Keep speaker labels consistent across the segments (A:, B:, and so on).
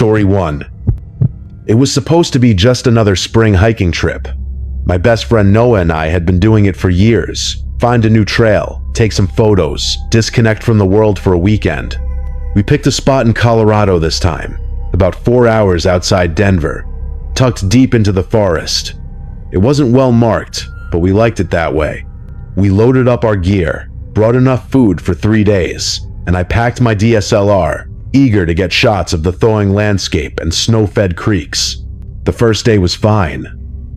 A: Story 1. It was supposed to be just another spring hiking trip. My best friend Noah and I had been doing it for years. Find a new trail, take some photos, disconnect from the world for a weekend. We picked a spot in Colorado this time, about 4 hours outside Denver, tucked deep into the forest. It wasn't well marked, but we liked it that way. We loaded up our gear, brought enough food for 3 days, and I packed my DSLR, eager to get shots of the thawing landscape and snow-fed creeks. The first day was fine.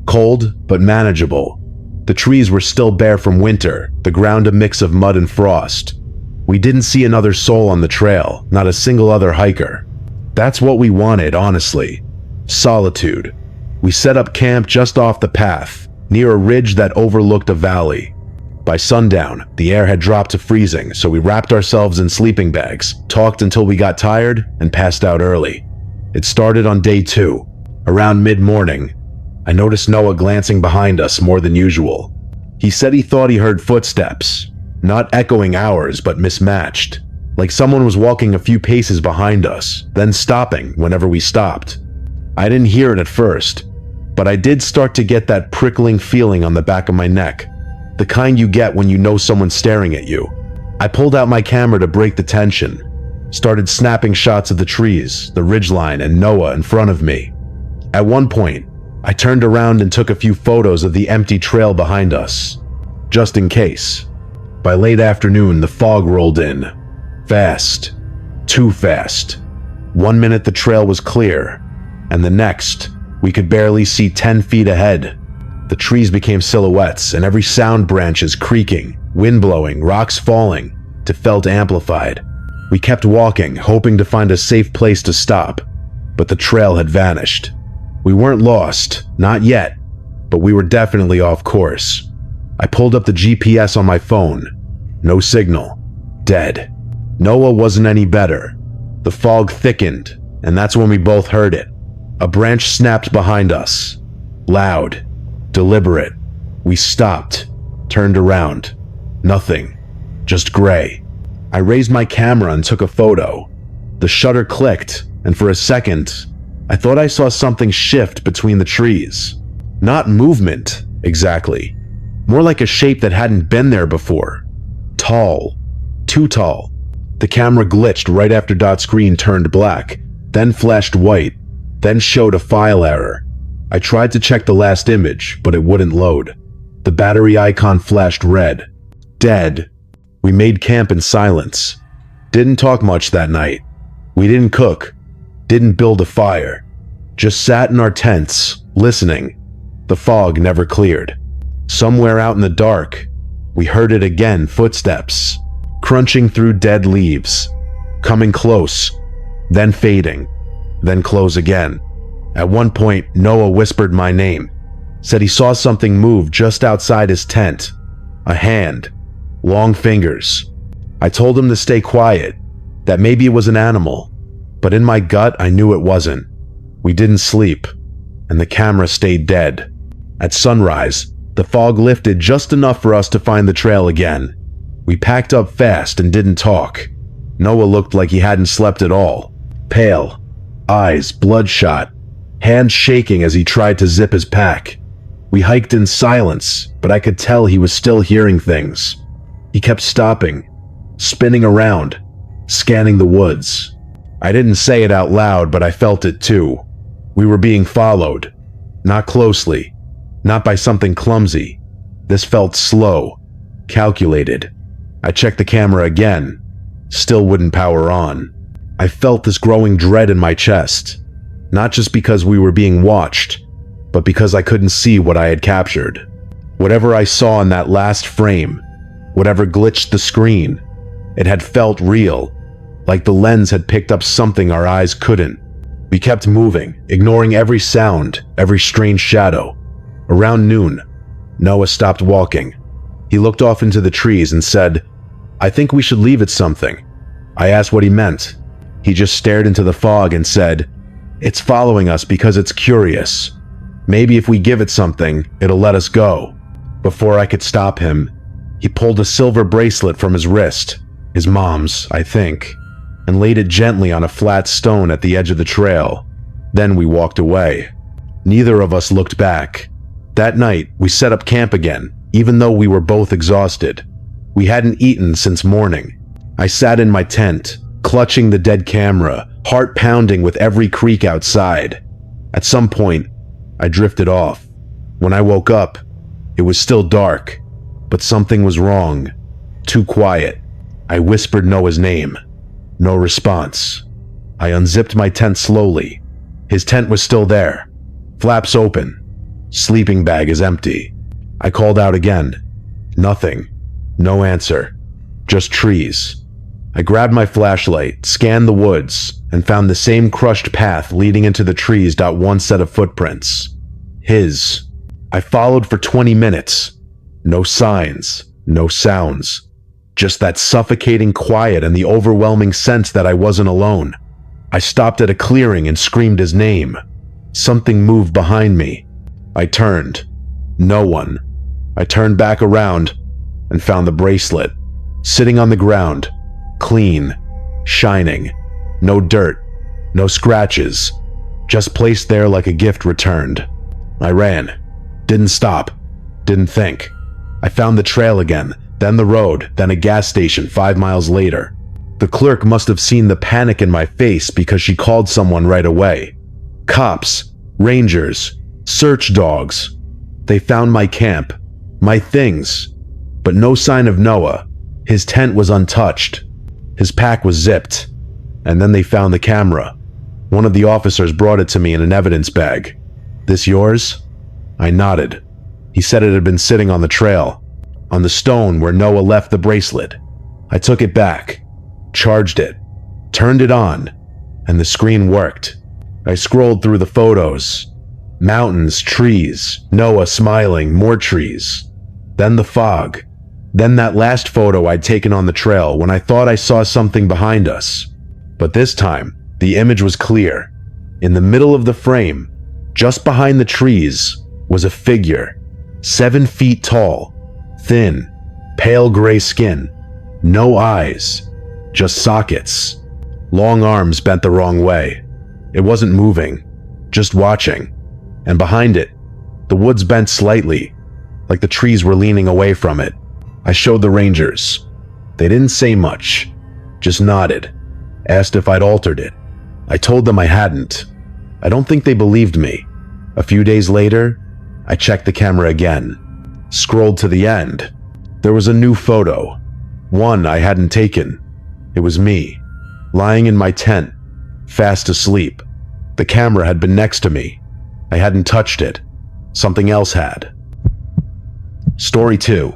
A: Cold, but manageable. The trees were still bare from winter, the ground a mix of mud and frost. We didn't see another soul on the trail, not a single other hiker. That's what we wanted, honestly. Solitude. We set up camp just off the path, near a ridge that overlooked a valley. By sundown, the air had dropped to freezing, so we wrapped ourselves in sleeping bags, talked until we got tired, and passed out early. It started on day 2. Around mid-morning, I noticed Noah glancing behind us more than usual. He said he thought he heard footsteps, not echoing ours, but mismatched, like someone was walking a few paces behind us, then stopping whenever we stopped. I didn't hear it at first, but I did start to get that prickling feeling on the back of my neck. The kind you get when you know someone's staring at you. I pulled out my camera to break the tension, started snapping shots of the trees, the ridgeline, and Noah in front of me. At one point, I turned around and took a few photos of the empty trail behind us, just in case. By late afternoon, the fog rolled in. Fast. Too fast. 1 minute the trail was clear, and the next, we could barely see 10 feet ahead. The trees became silhouettes, and every sound branches creaking, wind blowing, rocks falling, to felt amplified. We kept walking, hoping to find a safe place to stop, but the trail had vanished. We weren't lost, not yet, but we were definitely off course. I pulled up the GPS on my phone. No signal. Dead. Noah wasn't any better. The fog thickened, and that's when we both heard it. A branch snapped behind us. Loud. Deliberate. We stopped, turned around. Nothing. Just gray. I raised my camera and took a photo. The shutter clicked, and for a second, I thought I saw something shift between the trees. Not movement, exactly. More like a shape that hadn't been there before. Tall. Too tall. The camera glitched right after dot screen turned black, then flashed white, then showed a file error. I tried to check the last image, but it wouldn't load. The battery icon flashed red. Dead. We made camp in silence. Didn't talk much that night. We didn't cook. Didn't build a fire. Just sat in our tents, listening. The fog never cleared. Somewhere out in the dark, we heard it again, footsteps, crunching through dead leaves, coming close, then fading, then close again. At one point, Noah whispered my name, said he saw something move just outside his tent. A hand. Long fingers. I told him to stay quiet, that maybe it was an animal, but in my gut I knew it wasn't. We didn't sleep, and the camera stayed dead. At sunrise, the fog lifted just enough for us to find the trail again. We packed up fast and didn't talk. Noah looked like he hadn't slept at all. Pale. Eyes bloodshot. Hands shaking as he tried to zip his pack. We hiked in silence, but I could tell he was still hearing things. He kept stopping, spinning around, scanning the woods. I didn't say it out loud, but I felt it too. We were being followed. Not closely. Not by something clumsy. This felt slow, calculated. I checked the camera again. Still wouldn't power on. I felt this growing dread in my chest. Not just because we were being watched, but because I couldn't see what I had captured. Whatever I saw in that last frame, whatever glitched the screen, it had felt real, like the lens had picked up something our eyes couldn't. We kept moving, ignoring every sound, every strange shadow. Around noon, Noah stopped walking. He looked off into the trees and said, "I think we should leave it something." I asked what he meant. He just stared into the fog and said, "It's following us because it's curious. Maybe if we give it something, it'll let us go." Before I could stop him, he pulled a silver bracelet from his wrist, his mom's, I think. and laid it gently on a flat stone at the edge of the trail. Then we walked away. Neither of us looked back. That night, we set up camp again, even though we were both exhausted. We hadn't eaten since morning. I sat in my tent, clutching the dead camera, heart pounding with every creak outside. At some point, I drifted off. When I woke up, it was still dark, but something was wrong. Too quiet. I whispered Noah's name. No response. I unzipped my tent slowly. His tent was still there. Flaps open. Sleeping bag is empty. I called out again. Nothing. No answer. Just trees. I grabbed my flashlight, scanned the woods, and found the same crushed path leading into the trees. One set of footprints. His. I followed for 20 minutes. No signs. No sounds. Just that suffocating quiet and the overwhelming sense that I wasn't alone. I stopped at a clearing and screamed his name. Something moved behind me. I turned. No one. I turned back around and found the bracelet, sitting on the ground, clean, shining, no dirt, no scratches, just placed there like a gift returned. I ran. Didn't stop. Didn't think. I found the trail again, then the road, then a gas station 5 miles later. The clerk must have seen the panic in my face because she called someone right away. Cops, rangers, search dogs. They found my camp, my things, but no sign of Noah. His tent was untouched. His pack was zipped. And then they found the camera. One of the officers brought it to me in an evidence bag. "This yours?" I nodded. He said it had been sitting on the trail, on the stone where Noah left the bracelet. I took it back, charged it, turned it on, and the screen worked. I scrolled through the photos. Mountains, trees, Noah smiling, more trees. Then the fog. Then that last photo I'd taken on the trail when I thought I saw something behind us. But this time, the image was clear. In the middle of the frame, just behind the trees, was a figure, 7 feet tall, thin, pale gray skin, no eyes, just sockets, long arms bent the wrong way. It wasn't moving, just watching. And behind it, the woods bent slightly, like the trees were leaning away from it. I showed the rangers. They didn't say much, just nodded, asked if I'd altered it. I told them I hadn't. I don't think they believed me. A few days later, I checked the camera again, scrolled to the end. There was a new photo, one I hadn't taken. It was me, lying in my tent, fast asleep. The camera had been next to me. I hadn't touched it. Something else had. Story 2.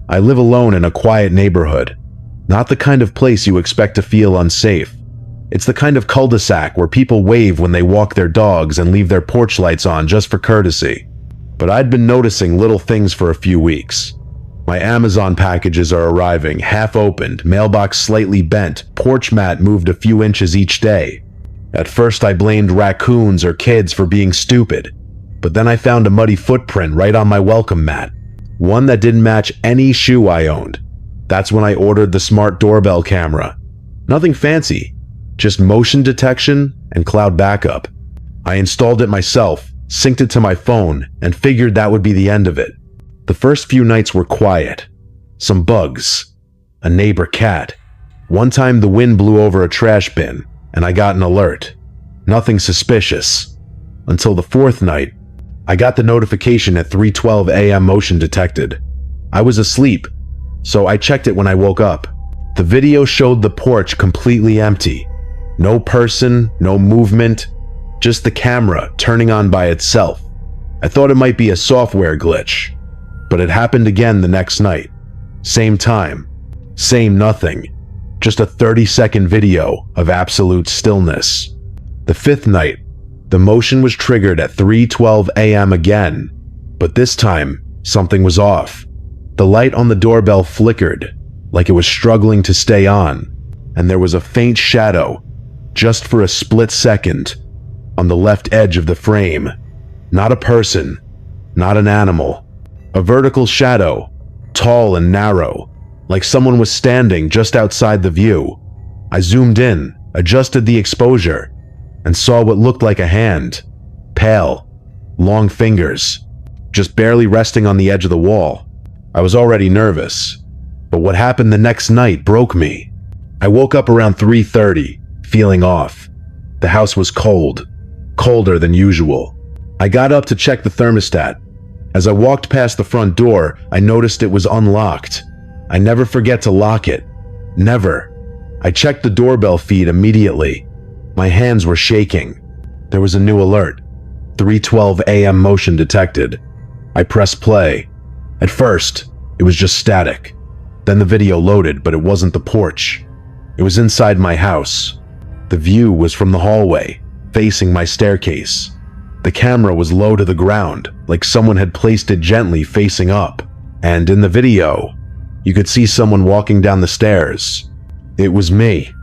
A: I live alone in a quiet neighborhood. Not the kind of place you expect to feel unsafe. It's the kind of cul-de-sac where people wave when they walk their dogs and leave their porch lights on just for courtesy. But I'd been noticing little things for a few weeks. My Amazon packages are arriving, half opened, mailbox slightly bent, porch mat moved a few inches each day. At first I blamed raccoons or kids for being stupid, but then I found a muddy footprint right on my welcome mat, one that didn't match any shoe I owned. That's when I ordered the smart doorbell camera. Nothing fancy, just motion detection and cloud backup. I installed it myself, synced it to my phone, and figured that would be the end of it. The first few nights were quiet. Some bugs, a neighbor cat. One time the wind blew over a trash bin, and I got an alert. Nothing suspicious. Until the 4th night, I got the notification at 3:12 a.m. motion detected. I was asleep, so I checked it when I woke up. The video showed the porch completely empty. No person, no movement, just the camera turning on by itself. I thought it might be a software glitch, but it happened again the next night. Same time, same nothing, just a 30-second video of absolute stillness. The 5th night, the motion was triggered at 3:12 a.m. again, but this time, something was off. The light on the doorbell flickered, like it was struggling to stay on, and there was a faint shadow, just for a split second, on the left edge of the frame. Not a person, not an animal. A vertical shadow, tall and narrow, like someone was standing just outside the view. I zoomed in, adjusted the exposure, and saw what looked like a hand. Pale, long fingers, just barely resting on the edge of the wall. I was already nervous, but what happened the next night broke me. I woke up around 3:30, feeling off. The house was cold, colder than usual. I got up to check the thermostat. As I walked past the front door, I noticed it was unlocked. I never forget to lock it. Never. I checked the doorbell feed immediately. My hands were shaking. There was a new alert. 3:12 a.m. motion detected. I pressed play. At first, it was just static. Then the video loaded, but it wasn't the porch. It was inside my house. The view was from the hallway, facing my staircase. The camera was low to the ground, like someone had placed it gently facing up. And in the video, you could see someone walking down the stairs. It was me,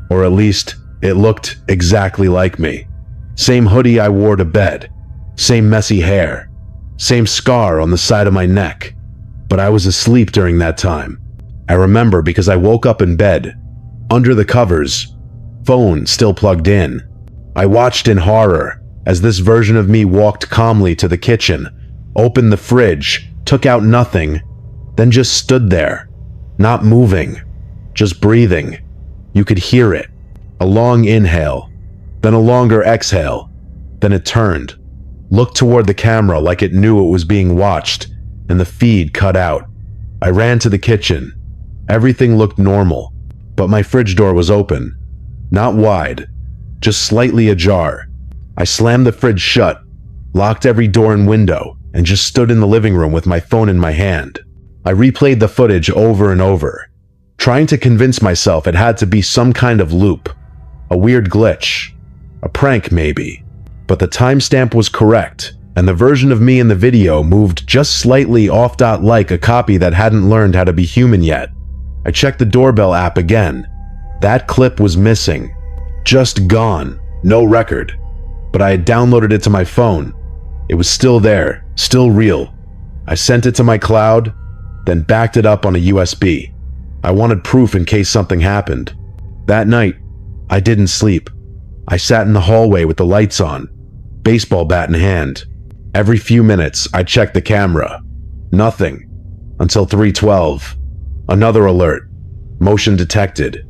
A: or at least it looked exactly like me. Same hoodie I wore to bed, same messy hair, same scar on the side of my neck. But I was asleep during that time. I remember because I woke up in bed, under the covers, phone still plugged in. I watched in horror as this version of me walked calmly to the kitchen, opened the fridge, took out nothing, then just stood there, not moving, just breathing. You could hear it. A long inhale, then a longer exhale. Then it turned, looked toward the camera like it knew it was being watched, and the feed cut out. I ran to the kitchen. Everything looked normal, but my fridge door was open. Not wide, just slightly ajar. I slammed the fridge shut, locked every door and window, and just stood in the living room with my phone in my hand. I replayed the footage over and over, trying to convince myself it had to be some kind of loop, a weird glitch, a prank maybe. But the timestamp was correct, and the version of me in the video moved just slightly off like a copy that hadn't learned how to be human yet. I checked the doorbell app again. That clip was missing, just gone, no record. But I had downloaded it to my phone. It was still there, still real. I sent it to my cloud, then backed it up on a USB. I wanted proof in case something happened. That night, I didn't sleep. I sat in the hallway with the lights on, baseball bat in hand. Every few minutes, I checked the camera. Nothing. Until 3:12. Another alert. Motion detected.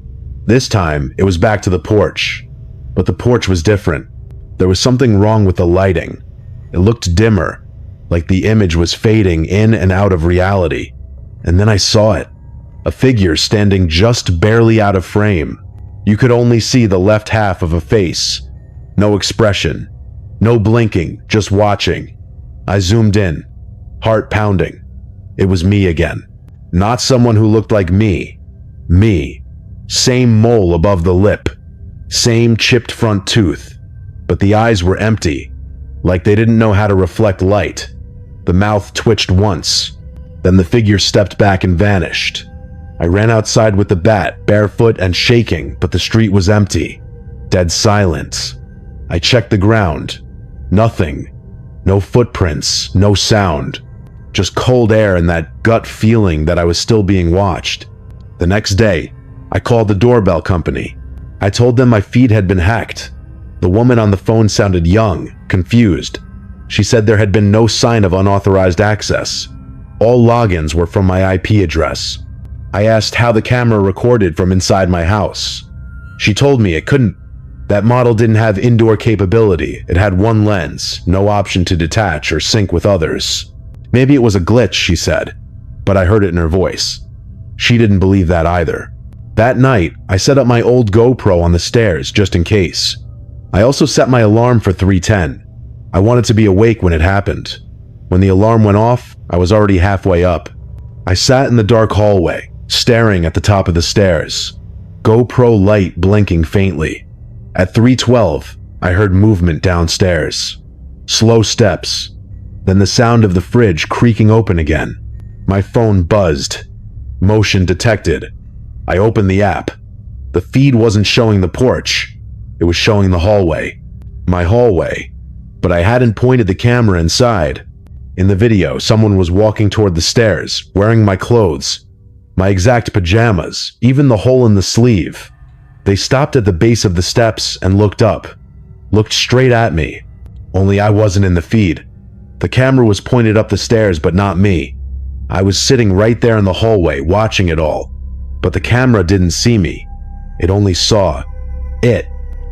A: This time, it was back to the porch. But the porch was different. There was something wrong with the lighting. It looked dimmer, like the image was fading in and out of reality. And then I saw it. A figure standing just barely out of frame. You could only see the left half of a face. No expression. No blinking, just watching. I zoomed in, heart pounding. It was me again. Not someone who looked like me. Me. Same mole above the lip. Same chipped front tooth. But the eyes were empty, like they didn't know how to reflect light. The mouth twitched once. Then the figure stepped back and vanished. I ran outside with the bat, barefoot and shaking, but the street was empty. Dead silent. I checked the ground. Nothing. No footprints, no sound. Just cold air and that gut feeling that I was still being watched. The next day, I called the doorbell company. I told them my feed had been hacked. The woman on the phone sounded young, confused. She said there had been no sign of unauthorized access. All logins were from my IP address. I asked how the camera recorded from inside my house. She told me it couldn't. That model didn't have indoor capability. It had one lens, no option to detach or sync with others. Maybe it was a glitch, she said, but I heard it in her voice. She didn't believe that either. That night, I set up my old GoPro on the stairs just in case. I also set my alarm for 3:10. I wanted to be awake when it happened. When the alarm went off, I was already halfway up. I sat in the dark hallway, staring at the top of the stairs. GoPro light blinking faintly. At 3:12, I heard movement downstairs. Slow steps. Then the sound of the fridge creaking open again. My phone buzzed. Motion detected. I opened the app. The feed wasn't showing the porch. It was showing the hallway. My hallway. But I hadn't pointed the camera inside. In the video, someone was walking toward the stairs, wearing my clothes. My exact pajamas, even the hole in the sleeve. They stopped at the base of the steps and looked up. Looked straight at me. Only I wasn't in the feed. The camera was pointed up the stairs, but not me. I was sitting right there in the hallway, watching it all. But the camera didn't see me. It only saw it.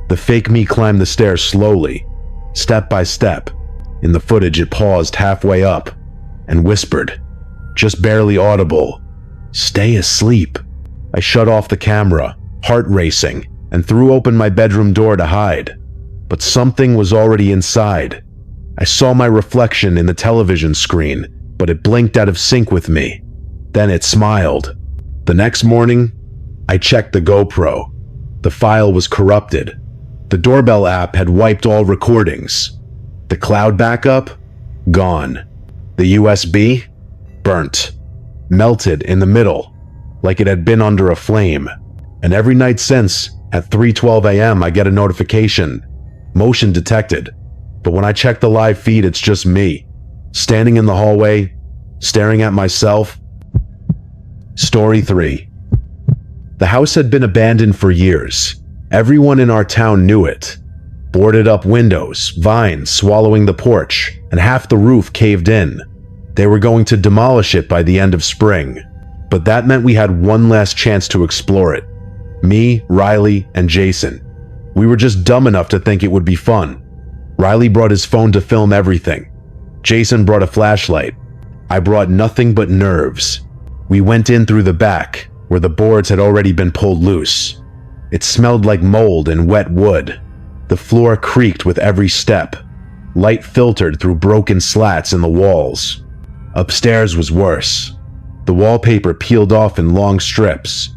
A: The fake me climbed the stairs slowly, step by step. In the footage, it paused halfway up and whispered, just barely audible, "Stay asleep." I shut off the camera, heart racing, and threw open my bedroom door to hide. But something was already inside. I saw my reflection in the television screen, but it blinked out of sync with me. Then it smiled. The next morning, I checked the GoPro. The file was corrupted. The doorbell app had wiped all recordings. The cloud backup? Gone. The USB? Burnt. Melted in the middle, like it had been under a flame. And every night since, at 3:12 a.m., I get a notification. Motion detected. But when I check the live feed, it's just me, standing in the hallway, staring at myself. Story 3. The house had been abandoned for years. Everyone in our town knew it. Boarded up windows, vines swallowing the porch, and half the roof caved in. They were going to demolish it by the end of spring. But that meant we had one last chance to explore it. Me, Riley, and Jason. We were just dumb enough to think it would be fun. Riley brought his phone to film everything. Jason brought a flashlight. I brought nothing but nerves. We went in through the back, where the boards had already been pulled loose. It smelled like mold and wet wood. The floor creaked with every step. Light filtered through broken slats in the walls. Upstairs was worse. The wallpaper peeled off in long strips.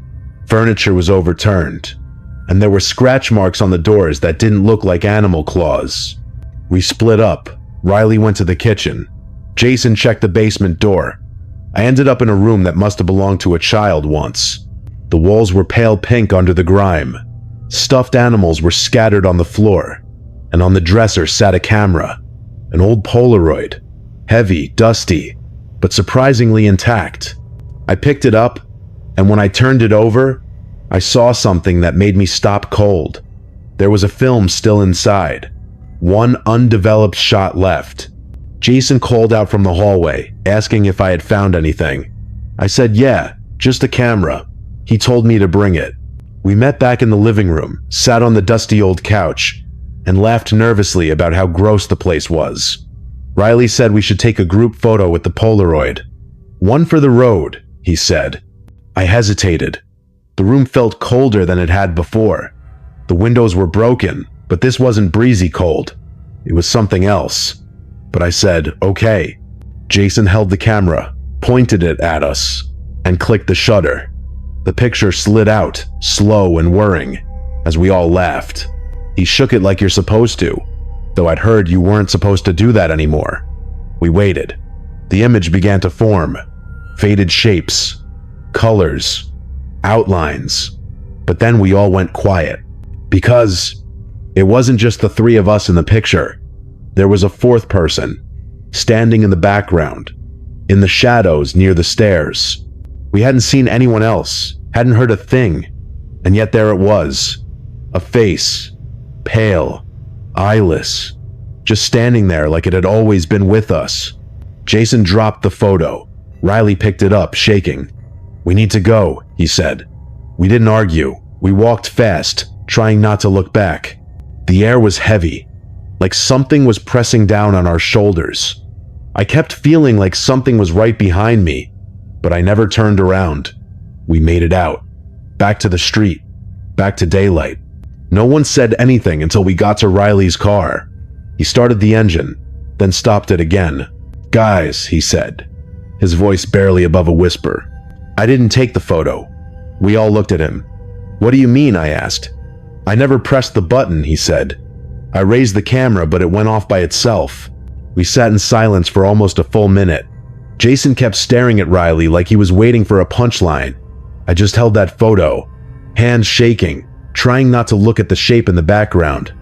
A: Furniture was overturned. And there were scratch marks on the doors that didn't look like animal claws. We split up. Riley went to the kitchen. Jason checked the basement door. I ended up in a room that must have belonged to a child once. The walls were pale pink under the grime. Stuffed animals were scattered on the floor. And on the dresser sat a camera. An old Polaroid. Heavy, dusty, but surprisingly intact. I picked it up, and when I turned it over, I saw something that made me stop cold. There was a film still inside. One undeveloped shot left. Jason called out from the hallway, asking if I had found anything. I said, yeah, just a camera. He told me to bring it. We met back in the living room, sat on the dusty old couch, and laughed nervously about how gross the place was. Riley said we should take a group photo with the Polaroid. One for the road, he said. I hesitated. The room felt colder than it had before. The windows were broken, but this wasn't breezy cold. It was something else. But I said, okay. Jason held the camera, pointed it at us, and clicked the shutter. The picture slid out, slow and whirring, as we all laughed. He shook it like you're supposed to, though I'd heard you weren't supposed to do that anymore. We waited. The image began to form. Faded shapes, colors, outlines. But then we all went quiet. Because it wasn't just the three of us in the picture. There was a fourth person, standing in the background, in the shadows near the stairs. We hadn't seen anyone else, hadn't heard a thing, and yet there it was. A face, pale, eyeless, just standing there like it had always been with us. Jason dropped the photo. Riley picked it up, shaking. We need to go, he said. We didn't argue. We walked fast, trying not to look back. The air was heavy, like something was pressing down on our shoulders. I kept feeling like something was right behind me, but I never turned around. We made it out. Back to the street. Back to daylight. No one said anything until we got to Riley's car. He started the engine, then stopped it again. Guys, he said, his voice barely above a whisper. I didn't take the photo. We all looked at him. What do you mean? I asked. I never pressed the button, he said. I raised the camera, but it went off by itself. We sat in silence for almost a full minute. Jason kept staring at Riley like he was waiting for a punchline. I just held that photo, hands shaking, trying not to look at the shape in the background.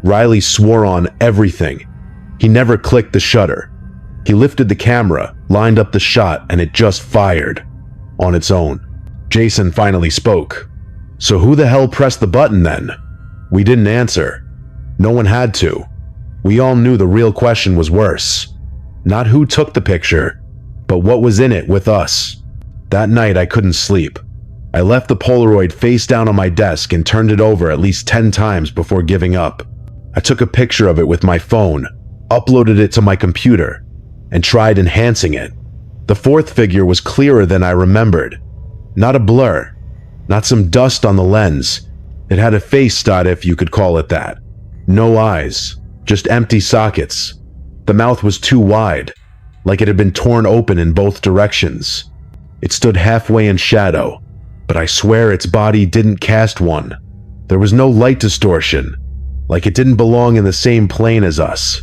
A: Riley swore on everything. He never clicked the shutter. He lifted the camera, lined up the shot, and it just fired. On its own. Jason finally spoke. So who the hell pressed the button then? We didn't answer. No one had to. We all knew the real question was worse. Not who took the picture, but what was in it with us. That night I couldn't sleep. I left the Polaroid face down on my desk and turned it over at least 10 times before giving up. I took a picture of it with my phone, uploaded it to my computer, and tried enhancing it. The fourth figure was clearer than I remembered. Not a blur, not some dust on the lens. It had a face, if you could call it that. No eyes, just empty sockets. The mouth was too wide, like it had been torn open in both directions. It stood halfway in shadow, but I swear its body didn't cast one. There was no light distortion, like it didn't belong in the same plane as us.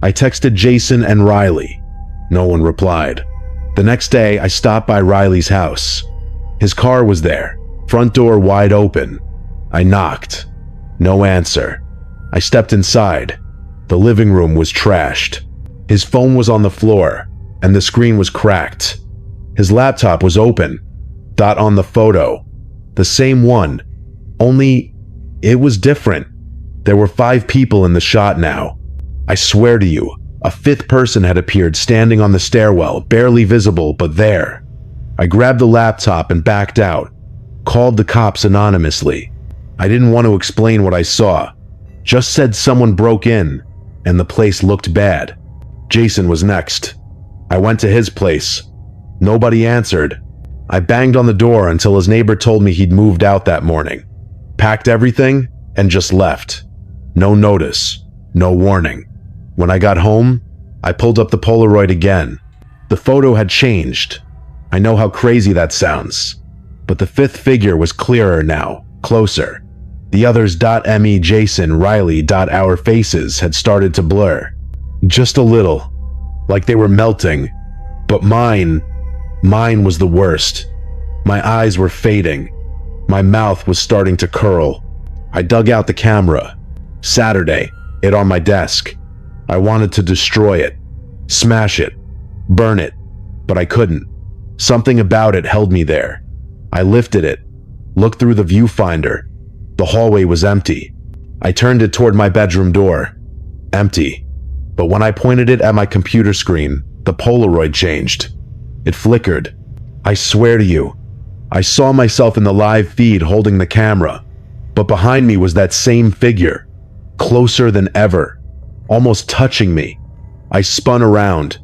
A: I texted Jason and Riley. No one replied. The next day, I stopped by Riley's house. His car was there, front door wide open. I knocked. No answer. I stepped inside. The living room was trashed. His phone was on the floor, and the screen was cracked. His laptop was open. Dot on the photo. The same one. Only, it was different. There were 5 people in the shot now. I swear to you, a 5th person had appeared standing on the stairwell, barely visible, but there. I grabbed the laptop and backed out. Called the cops anonymously. I didn't want to explain what I saw. Just said someone broke in, and the place looked bad. Jason was next. I went to his place. Nobody answered. I banged on the door until his neighbor told me he'd moved out that morning. Packed everything and just left. No notice, no warning. When I got home, I pulled up the Polaroid again. The photo had changed. I know how crazy that sounds. But the 5th figure was clearer now, closer. The others .me, Jason, Riley, our faces had started to blur. Just a little, like they were melting. But mine was the worst. My eyes were fading. My mouth was starting to curl. I dug out the camera. Saturday, it on my desk. I wanted to destroy it, smash it, burn it, but I couldn't. Something about it held me there. I lifted it, looked through the viewfinder. The hallway was empty. I turned it toward my bedroom door. Empty. But when I pointed it at my computer screen, the Polaroid changed. It flickered. I swear to you, I saw myself in the live feed holding the camera, but behind me was that same figure, closer than ever, almost touching me. I spun around.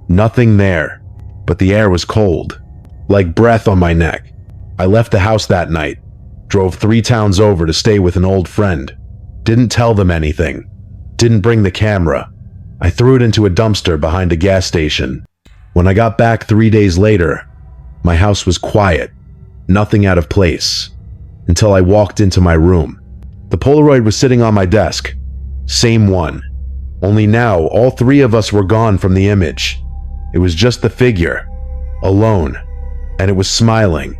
A: Nothing there, but the air was cold, like breath on my neck. I left the house that night, drove 3 towns over to stay with an old friend. Didn't tell them anything. Didn't bring the camera. I threw it into a dumpster behind a gas station. When I got back 3 days later, my house was quiet, nothing out of place, until I walked into my room. The Polaroid was sitting on my desk. Same one. Only now, all 3 of us were gone from the image. It was just the figure, alone, and it was smiling.